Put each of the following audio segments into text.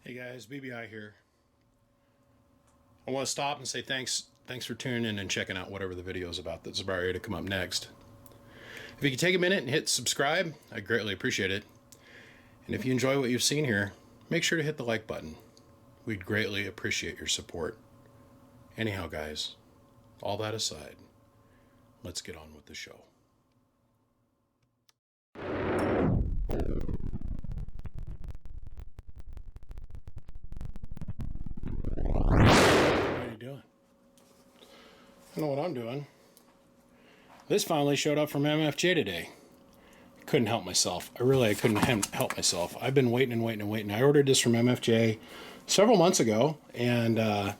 Hey guys, BBI here. I want to stop and say thanks for tuning in and checking out whatever the video is about that's about ready to come up next. If you could take a minute and hit subscribe, I'd greatly appreciate it. And if you enjoy what you've seen here, make sure to hit the like button. We'd greatly appreciate your support. Anyhow, guys, all that aside, let's get on with the show. What are you doing? I know what I'm doing. This finally showed up from MFJ today. Couldn't help myself. I couldn't help myself. I've been waiting and waiting and waiting. I ordered this from MFJ several months ago, and then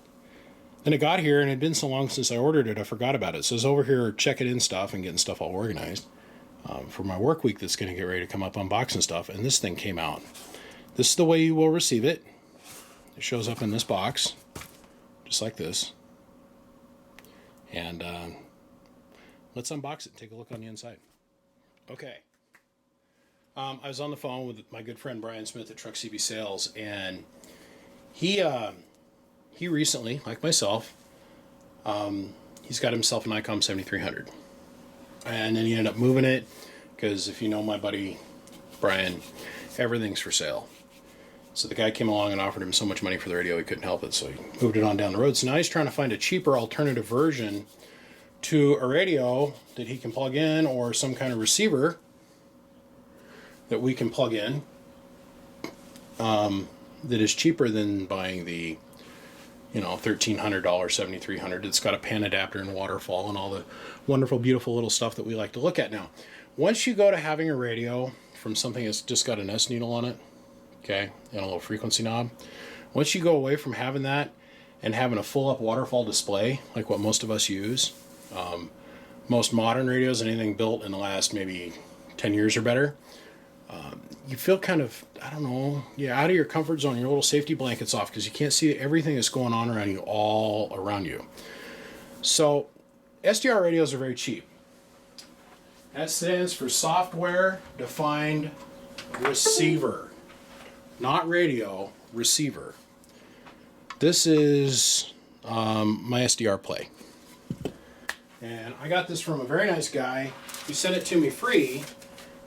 it got here, and it had been so long since I ordered it, I forgot about it. So I was over here checking in stuff and getting stuff all organized for my work week that's going to get ready to come up, unboxing stuff, and this thing came out. This is the way you will receive it. It shows up in this box, just like this. And let's unbox it and take a look on the inside. Okay. I was on the phone with my good friend Brian Smith at Truck CB Sales, and he recently, like myself, he's got himself an ICOM 7300, and then he ended up moving it because if you know my buddy Brian, everything's for sale. So the guy came along and offered him so much money for the radio he couldn't help it, so he moved it on down the road. So now he's trying to find a cheaper alternative version to a radio that he can plug in, or some kind of receiver that we can plug in that is cheaper than buying the $1,300 7300. It's got a pan adapter and waterfall and all the wonderful, beautiful little stuff that we like to look at. Now, once you go to having a radio from something that's just got an S needle on it, okay, and a little frequency knob, once you go away from having that and having a full up waterfall display like what most of us use, most modern radios, anything built in the last maybe 10 years or better, you feel kind of, I don't know, out of your comfort zone. Your little safety blanket's off because you can't see everything that's going on around you all around you. So SDR radios are very cheap. That stands for software defined receiver, not radio, receiver. This is my SDR Play. And I got this from a very nice guy who sent it to me free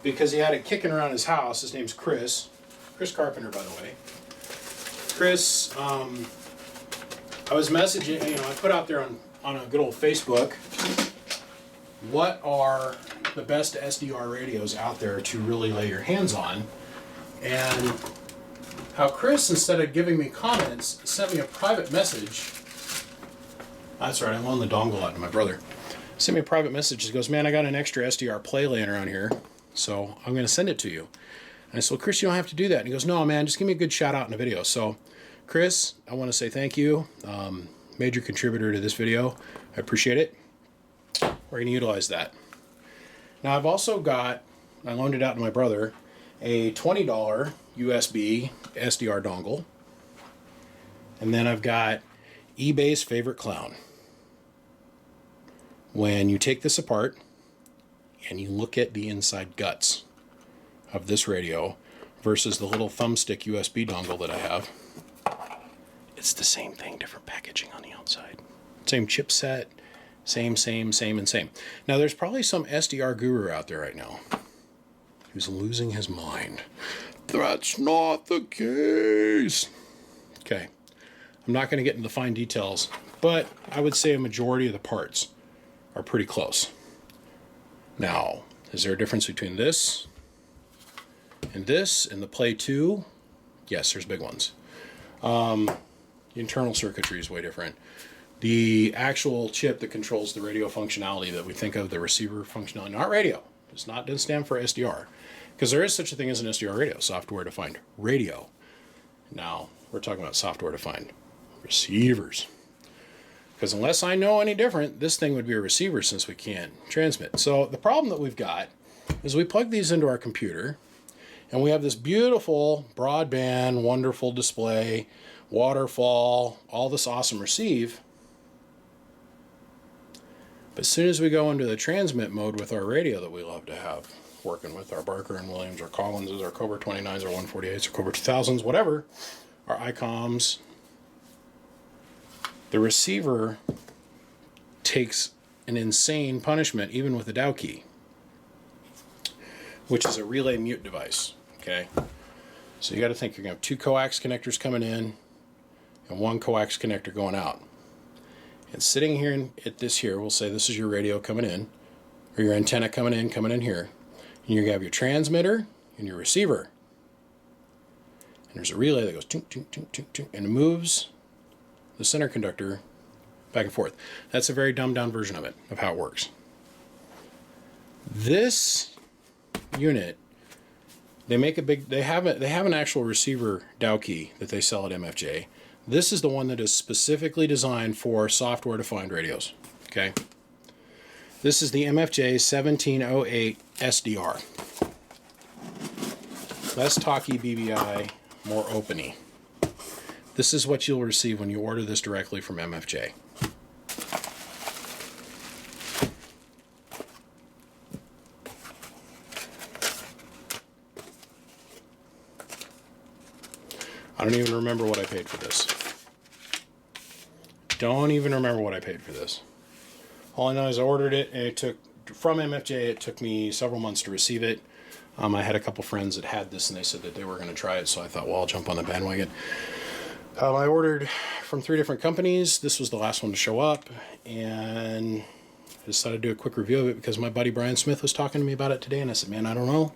because he had it kicking around his house. His name's Chris Carpenter, by the way. Chris, I was messaging, I put out there on a good old Facebook, what are the best SDR radios out there to really lay your hands on? And how Chris, instead of giving me comments, sent me a private message. That's right, I loaned the dongle out to my brother. Sent me a private message. He goes, man, I got an extra SDR Play laying around here, so I'm going to send it to you. And I said, well, Chris, you don't have to do that. And he goes, no, man, just give me a good shout out in the video. So, Chris, I want to say thank you. Major contributor to this video. I appreciate it. We're going to utilize that. Now, I've also got, I loaned it out to my brother, a $20 USB SDR dongle. And then I've got eBay's favorite clown. When you take this apart and you look at the inside guts of this radio versus the little thumbstick USB dongle that I have, it's the same thing, different packaging on the outside. Same chipset, same. Now, there's probably some SDR guru out there right now who's losing his mind. That's not the case. Okay, I'm not going to get into the fine details, but I would say a majority of the parts are pretty close. Now, is there a difference between this and the Play 2? Yes, there's big ones. The internal circuitry is way different. The actual chip that controls the radio functionality that we think of, the receiver functionality, not radio. Doesn't stand for SDR, because there is such a thing as an SDR radio, software defined radio. Now, we're talking about software defined receivers. Because unless I know any different, this thing would be a receiver since we can't transmit. So the problem that we've got is we plug these into our computer, and we have this beautiful broadband, wonderful display, waterfall, all this awesome receive. But as soon as we go into the transmit mode with our radio that we love to have, working with our Barker and Williams, our Collinses, our Cobra 29s, our 148s, our Cobra 2000s, whatever, our ICOMs. The receiver takes an insane punishment even with a Dow key, which is a relay mute device. Okay, so you got to think you're going to have 2 coax connectors coming in and 1 coax connector going out. And sitting here at this here, we'll say this is your radio coming in, or your antenna coming in here. And you're going to have your transmitter and your receiver. And there's a relay that goes tink, tink, tink, tink, tink, and it moves the center conductor back and forth. That's a very dumbed down version of it, of how it works. This unit, they have an actual receiver Dow key that they sell at MFJ. This is the one that is specifically designed for software-defined radios. Okay, this is the MFJ 1708 SDR. Less talky BBI, more openy. This is what you'll receive when you order this directly from MFJ. I don't even remember what I paid for this. Don't even remember what I paid for this. All I know is I ordered it, and it took, from MFJ, it took me several months to receive it. I had a couple friends that had this, and they said that they were going to try it, so I thought, well, I'll jump on the bandwagon. I ordered from 3 different companies. This was the last one to show up, and I decided to do a quick review of it because my buddy Brian Smith was talking to me about it today, and I said, man, I don't know.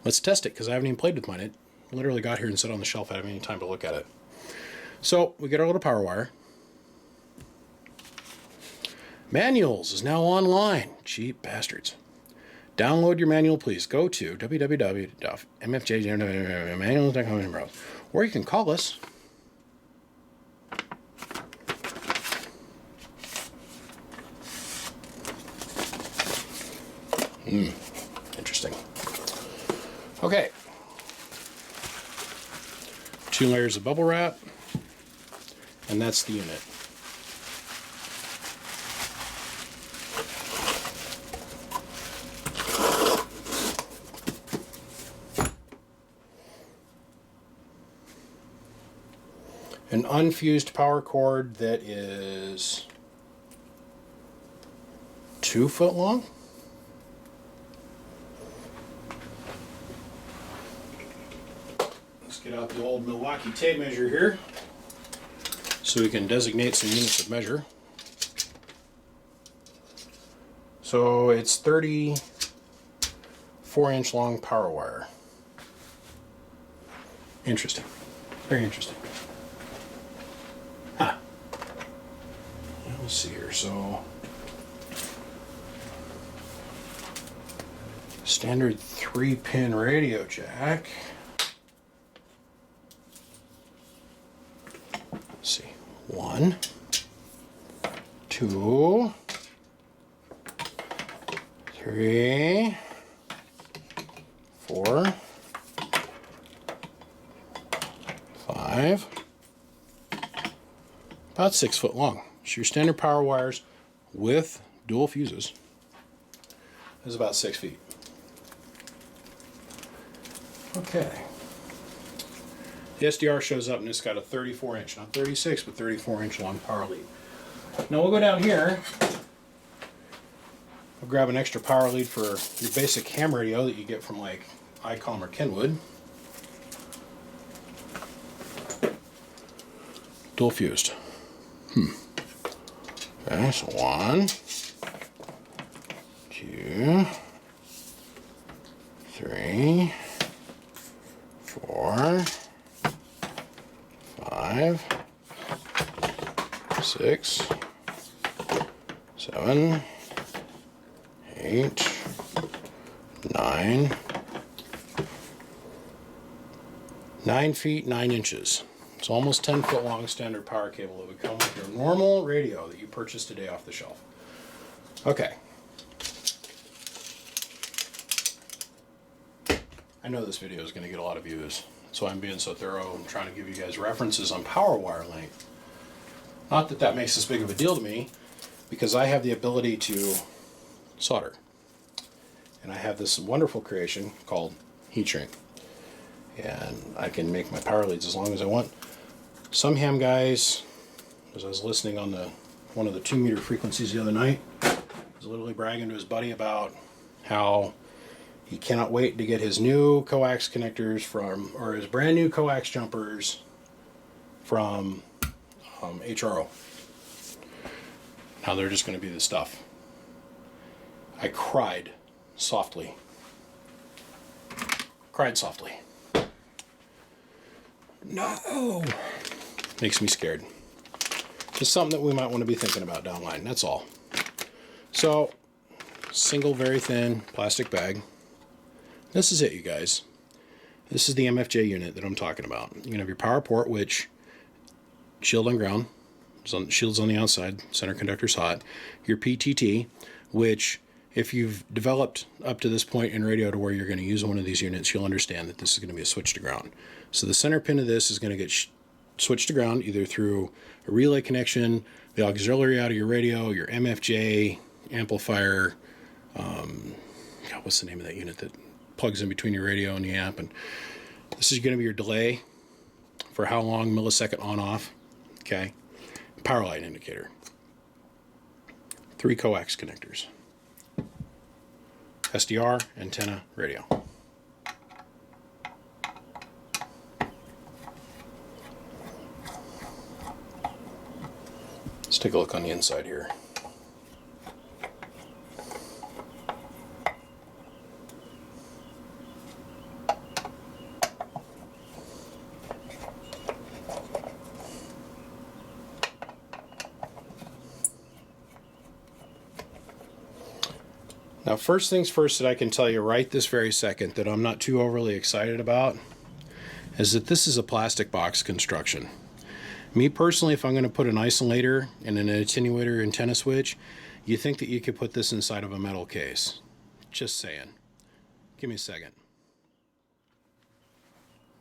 Let's test it, because I haven't even played with mine. It literally got here and sat on the shelf. I haven't any time to look at it. So we get our little power wire. Manuals is now online. Cheap bastards. Download your manual, please. Go to www.mfj.manuals.com or you can call us. Interesting. Okay. 2 layers of bubble wrap, and that's the unit. An unfused power cord that is 2 foot long. Let's get out the old Milwaukee tape measure here so we can designate some units of measure. So it's 34-inch long power wire. Interesting. Very interesting. Huh. Let's see here. So standard 3-pin radio jack. Let's see. 1, 2, 3, 4, 5. About 6 foot long. So your standard power wires with dual fuses is about 6 feet. Okay. The SDR shows up and it's got a 34-inch, not 36, but 34-inch long power lead. Now we'll go down here. I'll grab an extra power lead for your basic ham radio that you get from like ICOM or Kenwood. Dual fused. Okay, so 1, 2, 3, 4, 5, 6, 7, 8, 9. 9 feet 9 inches. It's almost 10 foot long standard power cable that would come with your normal radio that you purchased today off the shelf. Okay. I know this video is going to get a lot of views, so I'm being so thorough and trying to give you guys references on power wire length. Not that that makes this big of a deal to me, because I have the ability to solder. And I have this wonderful creation called heat shrink. And I can make my power leads as long as I want. Some ham guys, as I was listening on one of the 2-meter frequencies the other night, was literally bragging to his buddy about how he cannot wait to get his new coax connectors or his brand new coax jumpers from HRO. Now they're just going to be the stuff. I cried softly. No! Makes me scared. Just something that we might want to be thinking about down the line, that's all. So, single very thin plastic bag. This is it, you guys. This is the MFJ unit that I'm talking about. You're going to have your power port, which shield on ground, shield's on the outside, center conductor's hot. Your PTT, which if you've developed up to this point in radio to where you're going to use one of these units, you'll understand that this is going to be a switch to ground. So the center pin of this is going to get switched to ground either through a relay connection, the auxiliary out of your radio, your MFJ amplifier. What's the name of that unit that plugs in between your radio and the amp? And this is going to be your delay for how long, millisecond on off. Okay. Power line indicator. 3 coax connectors. SDR, antenna, radio. Let's take a look on the inside here. Now, first things first that I can tell you right this very second that I'm not too overly excited about is that this is a plastic box construction. Me personally, if I'm going to put an isolator and an attenuator antenna switch, you think that you could put this inside of a metal case. Just saying. Give me a second.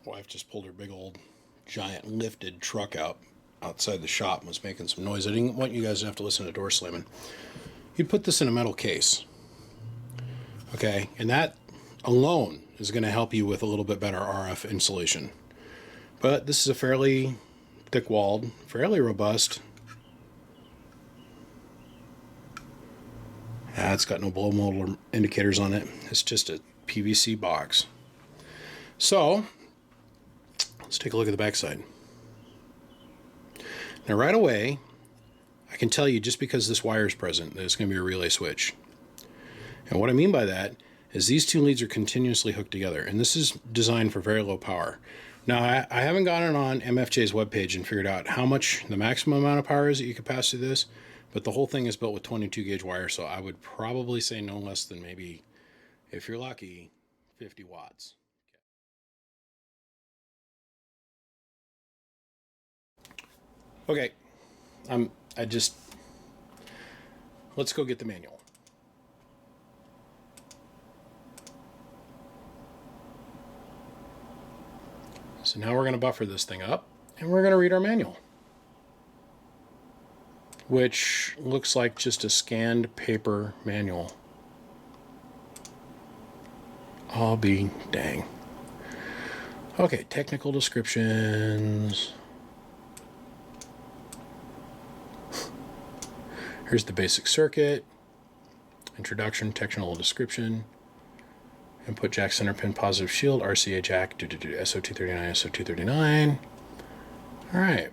Wife just pulled her big old giant lifted truck outside the shop and was making some noise. I didn't want you guys to have to listen to door slamming. You'd put this in a metal case. Okay, and that alone is going to help you with a little bit better RF insulation. But this is a fairly thick-walled, fairly robust. It's got no blow mold indicators on it. It's just a PVC box. So, let's take a look at the backside. Now right away, I can tell you just because this wire is present that it's going to be a relay switch. And what I mean by that is these 2 leads are continuously hooked together, and this is designed for very low power. Now, I haven't gotten on MFJ's webpage and figured out how much the maximum amount of power is that you could pass through this, but the whole thing is built with 22 gauge wire, so I would probably say no less than maybe, if you're lucky, 50 watts. Okay, let's go get the manual. So now we're going to buffer this thing up, and we're going to read our manual, which looks like just a scanned paper manual. I'll be dang. Okay, technical descriptions. Here's the basic circuit, introduction, technical description. Input jack, center pin, positive shield, RCA jack, SO239, SO239. All right.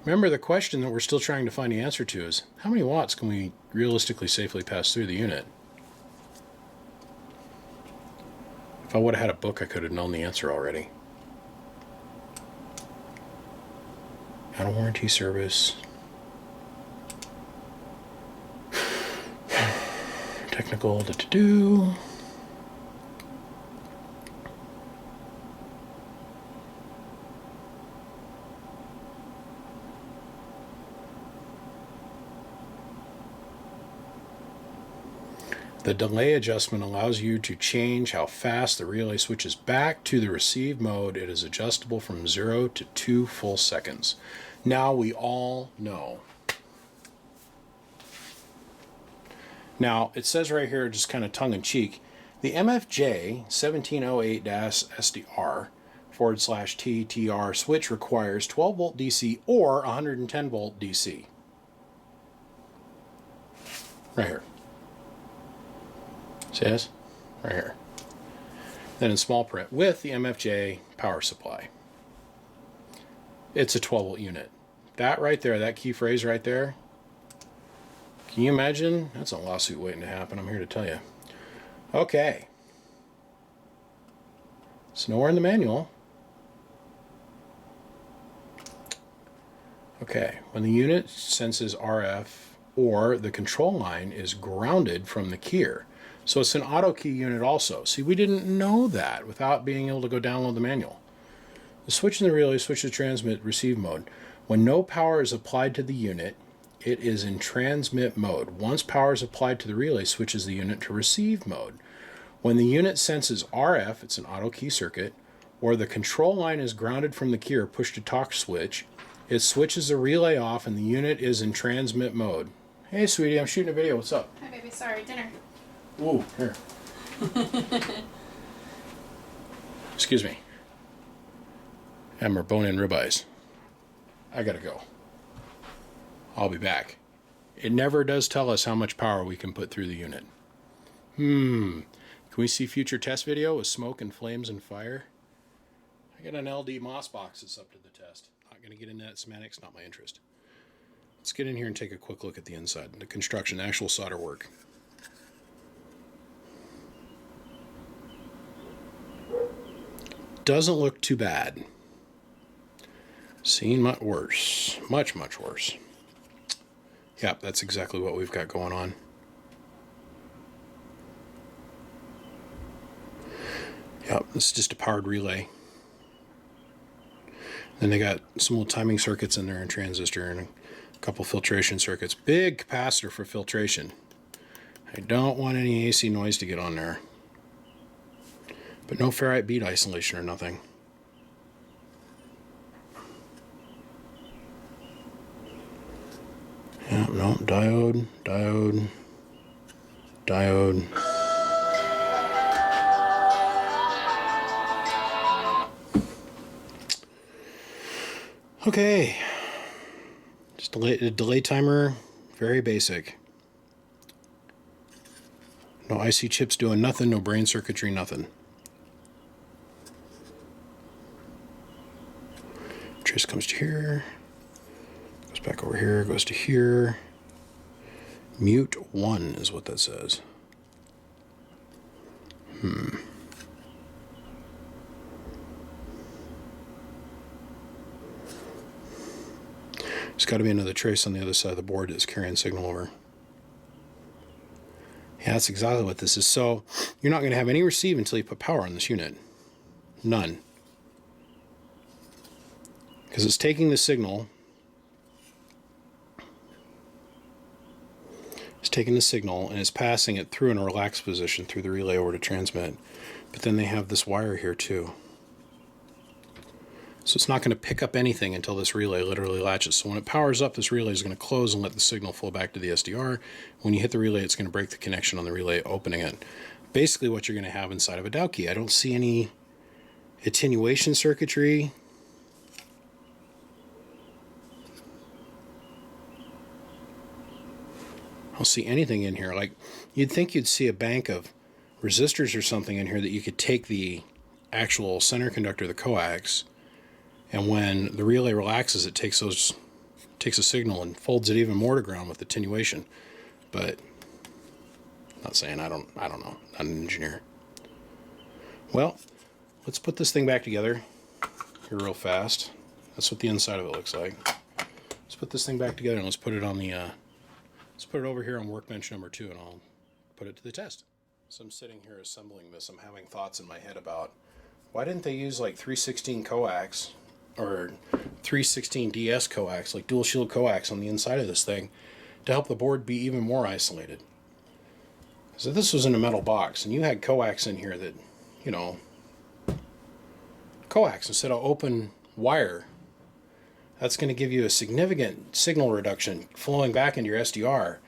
Remember, the question that we're still trying to find the answer to is, how many watts can we realistically safely pass through the unit? If I would have had a book, I could have known the answer already. Out of warranty service. Technical do. The delay adjustment allows you to change how fast the relay switches back to the received mode. It is adjustable from 0 to 2 full seconds. Now we all know. Now, it says right here, just kind of tongue-in-cheek, the MFJ 1708-SDR /TTR switch requires 12 volt DC or 110 volt DC. Right here. See this? Right here. Then in small print, with the MFJ power supply. It's a 12 volt unit. That right there, that key phrase right there, can you imagine? That's a lawsuit waiting to happen, I'm here to tell you. Okay. It's nowhere in the manual. Okay, when the unit senses RF or the control line is grounded from the keyer. So it's an auto key unit also. See, we didn't know that without being able to go download the manual. The switch in the relay switches to transmit receive mode. When no power is applied to the unit, it is in transmit mode. Once power is applied to the relay, switches the unit to receive mode. When the unit senses RF, it's an auto key circuit, or the control line is grounded from the key or push to talk switch, it switches the relay off and the unit is in transmit mode. Hey, sweetie, I'm shooting a video. What's up? Hi, baby. Sorry, dinner. Ooh, here. Excuse me. And our bone-in ribeyes. I gotta go. I'll be back. It never does tell us how much power we can put through the unit. Can we see future test video with smoke and flames and fire? I got an LD Moss box that's up to the test. Not gonna get into that semantics, not my interest. Let's get in here and take a quick look at the inside, the construction, the actual solder work. Doesn't look too bad. Seen much worse. Much, much worse. Yep, that's exactly what we've got going on. Yep, this is just a powered relay. Then they got some little timing circuits in there and transistor and a couple filtration circuits. Big capacitor for filtration. I don't want any AC noise to get on there. But no ferrite bead isolation or nothing. Yeah, no, diode. Okay. Just a delay timer, very basic. No IC chips doing nothing, no brain circuitry, nothing. Trace comes to here, goes back over here, goes to here. Mute 1 is what that says. There's got to be another trace on the other side of the board that's carrying signal over. Yeah, that's exactly what this is. So you're not going to have any receive until you put power on this unit. None. Because it's taking the signal. It's taking the signal and it's passing it through in a relaxed position through the relay over to transmit. But then they have this wire here too. So it's not going to pick up anything until this relay literally latches. So when it powers up, this relay is going to close and let the signal flow back to the SDR. When you hit the relay, it's going to break the connection on the relay, opening it. Basically what you're going to have inside of a Dow key. I don't see any attenuation circuitry. I don't see anything in here. Like, you'd think you'd see a bank of resistors or something in here that you could take the actual center conductor, the coax, and when the relay relaxes, it takes a signal and folds it even more to ground with attenuation. But I'm not saying I don't know. Not an engineer. Well, let's put this thing back together here real fast. That's what the inside of it looks like. Let's put this thing back together and let's put it on the let's put it over here on workbench number 2 and I'll put it to the test. So I'm sitting here assembling this. I'm having thoughts in my head about why didn't they use like 316 coax or 316 DS coax, like dual shield coax on the inside of this thing to help the board be even more isolated. So this was in a metal box and you had coax in here that, you know, coax instead of open wire. That's going to give you a significant signal reduction flowing back into your SDR.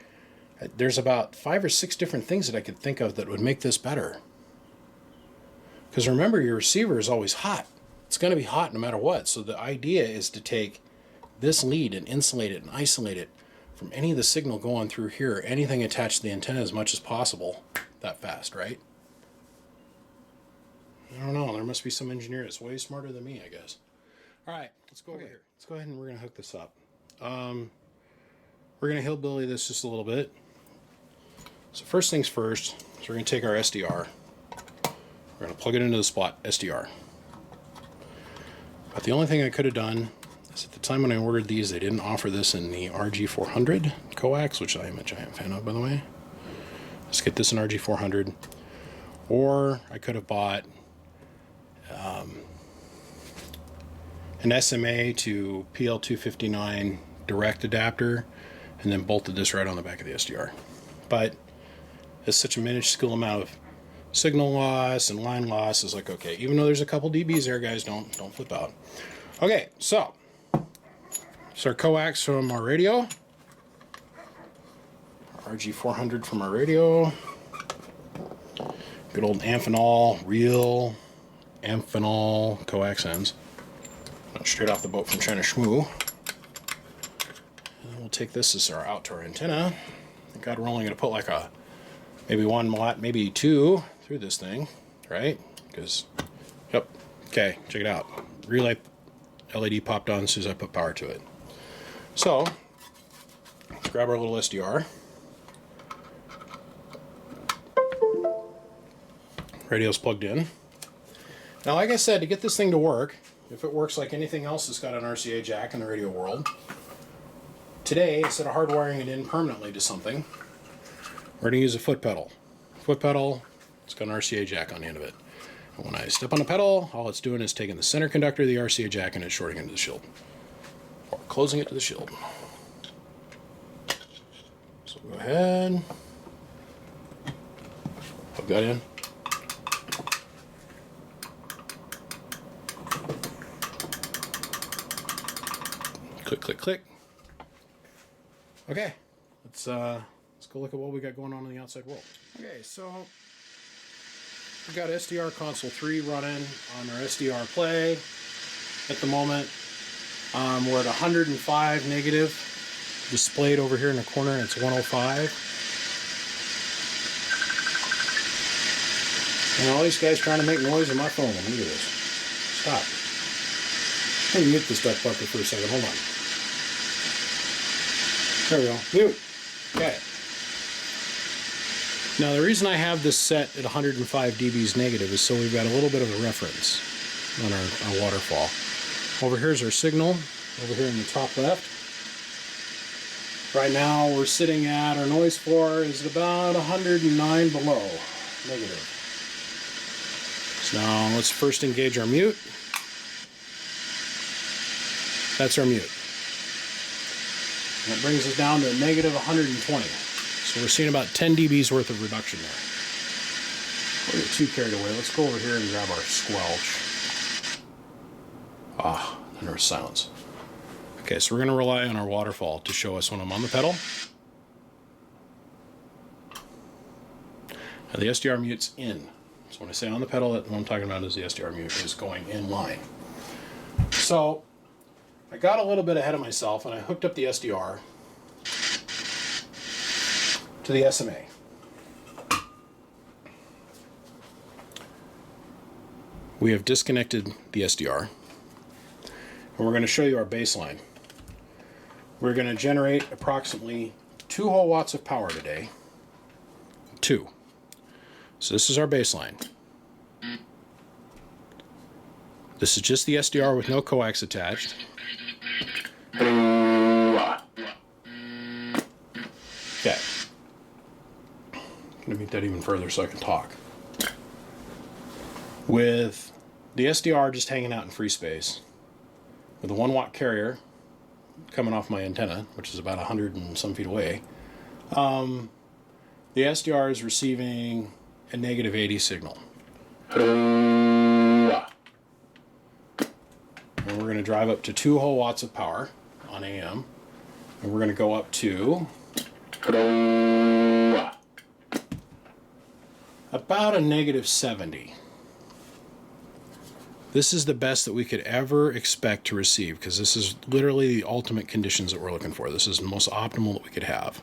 There's about 5 or 6 different things that I could think of that would make this better. Because remember, your receiver is always hot. it's going to be hot no matter what. So the idea is to take this lead and insulate it and isolate it from any of the signal going through here, anything attached to the antenna as much as possible that fast, right? I don't know. There must be some engineer that's way smarter than me, I guess. All right, let's go over here. Let's go ahead and we're going to hook this up. We're going to hillbilly this just a little bit. So first things first, so we're going to take our SDR. We're going to plug it into the spot SDR. But the only thing I could have done is at the time when I ordered these, they didn't offer this in the RG400 coax, which I am a giant fan of, by the way. Let's get this in RG400. Or I could have bought an SMA to PL259 direct adapter and then bolted this right on the back of the SDR. But it's such a minuscule amount of signal loss and line loss, is like, okay, even though there's a couple dBs there, guys, don't flip out. Okay, so it's our coax from our radio, our RG400 from our radio, good old Amphenol, real Amphenol coax ends, straight off the boat from China Shmoo. And we'll take this as our out to our antenna. Thank God we're only going to put like a maybe one watt, maybe two through this thing, right? Because, yep, okay, check it out. Relay LED popped on as soon as I put power to it. So, let's grab our little SDR. Radio's plugged in. Now, like I said, to get this thing to work, if it works like anything else that's got an RCA jack in the radio world, today, instead of hardwiring it in permanently to something, we're going to use a foot pedal. Foot pedal, it's got an RCA jack on the end of it. And when I step on the pedal, all it's doing is taking the center conductor of the RCA jack and it's shorting into the shield. Or closing it to the shield. So go ahead. Plug that in. Click, click, click. Okay, let's go look at what we got going on in the outside world. Okay, so we've got SDR console 3 running on our SDR play. At the moment, we're at 105 negative, displayed over here in the corner, and it's 105. And all these guys trying to make noise on my phone. Look at this. Stop. Let me mute this duck bucket for a second. Hold on. There we go. Mute. Okay. Now the reason I have this set at 105 dBs negative is so we've got a little bit of a reference on our waterfall. Over here's our signal, over here in the top left. Right now we're sitting at, our noise floor is about 109 below, negative. So now let's first engage our mute. That's our mute. And that brings us down to negative 120. So we're seeing about 10 dBs worth of reduction there. We'll get too carried away. Let's go over here and grab our squelch. Ah, and our silence. Okay, so we're going to rely on our waterfall to show us when I'm on the pedal. Now the SDR mute's in. So when I say on the pedal, what I'm talking about is the SDR mute is going in line. So I got a little bit ahead of myself and I hooked up the SDR to the SMA. We have disconnected the SDR and we're going to show you our baseline. We're going to generate approximately 2 whole watts of power today. 2. So this is our baseline. This is just the SDR with no coax attached. Okay. I'm going to make that even further so I can talk. With the SDR just hanging out in free space, with a 1 watt carrier coming off my antenna, which is about 100 and some feet away, the SDR is receiving a negative 80 signal. And we're going to drive up to 2 whole watts of power on AM. And we're going to go up to about a negative 70. This is the best that we could ever expect to receive, because this is literally the ultimate conditions that we're looking for. This is the most optimal that we could have,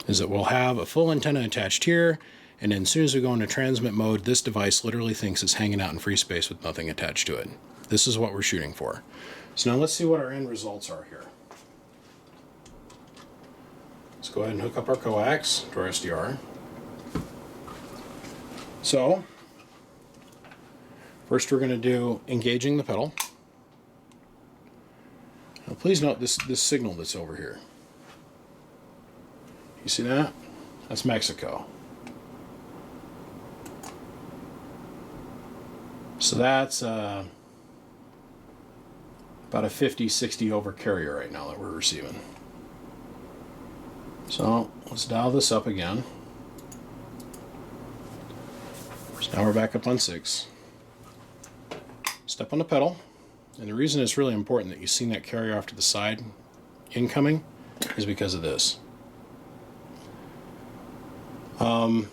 is that we'll have a full antenna attached here, and then as soon as we go into transmit mode, this device literally thinks it's hanging out in free space with nothing attached to it. This is what we're shooting for. So now let's see what our end results are here. Let's go ahead and hook up our coax to our SDR. So first we're going to do engaging the pedal. Now please note this signal that's over here. You see that? That's Mexico. So that's about a 50-60 over carrier right now that we're receiving. So let's dial this up again. So now we're back up on 6. Step on the pedal, and the reason it's really important that you've seen that carrier off to the side incoming is because of this. We're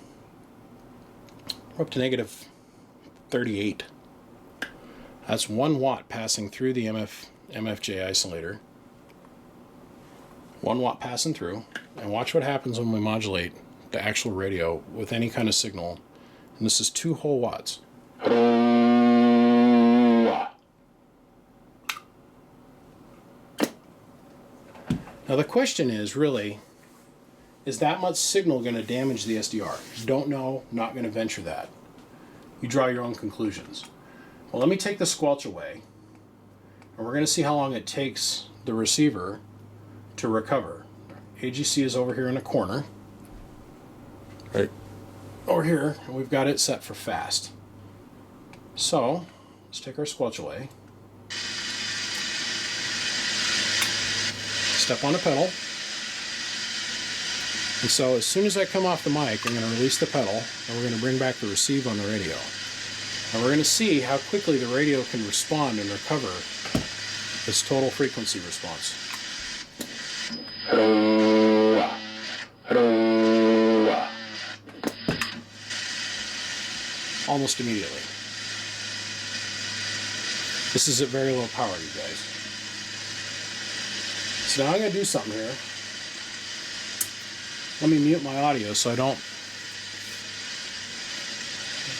up to negative 38. That's 1 watt passing through the MFJ isolator. 1 watt passing through, and watch what happens when we modulate the actual radio with any kind of signal. And this is 2 whole watts. Now the question is really, is that much signal going to damage the SDR? Don't know, not going to venture that. You draw your own conclusions. Well, let me take the squelch away, and we're going to see how long it takes the receiver to recover. AGC is over here in a corner, right over here, and we've got it set for fast. So let's take our squelch away. Step on the pedal. And so as soon as I come off the mic, I'm going to release the pedal, and we're going to bring back the receive on the radio. And we're going to see how quickly the radio can respond and recover its total frequency response. Almost immediately. This is at very low power, you guys. So now I'm going to do something here. Let me mute my audio so I don't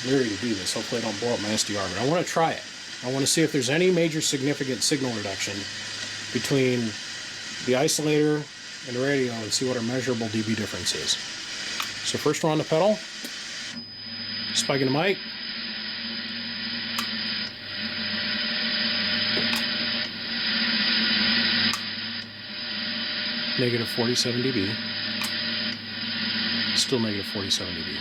leery to do this. Hopefully I don't blow up my SDR, but I want to try it. I want to see if there's any major significant signal reduction between the isolator and the radio and see what our measurable dB difference is. So first we're on the pedal, spiking the mic. Negative 47 dB. Still negative 47 dB.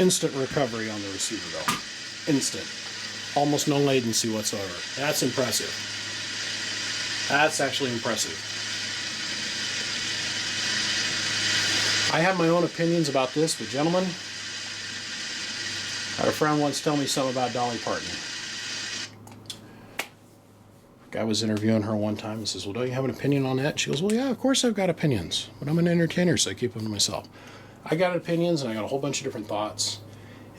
Instant recovery on the receiver though. Instant. Almost no latency whatsoever. That's impressive. That's actually impressive. I have my own opinions about this, but gentlemen, I had a friend once tell me something about Dolly Parton. Guy was interviewing her one time and says, well, don't you have an opinion on that? She goes, well, yeah, of course I've got opinions, but I'm an entertainer, so I keep them to myself. I got opinions, and I got a whole bunch of different thoughts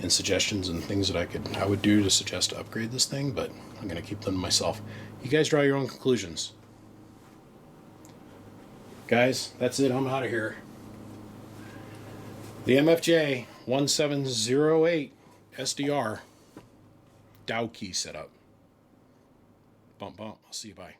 and suggestions and things that I would do to suggest to upgrade this thing, but I'm going to keep them to myself. You guys draw your own conclusions. Guys, that's it. I'm out of here. The MFJ 1708 SDR Dow key setup. Bump, bump. I'll see you. Bye.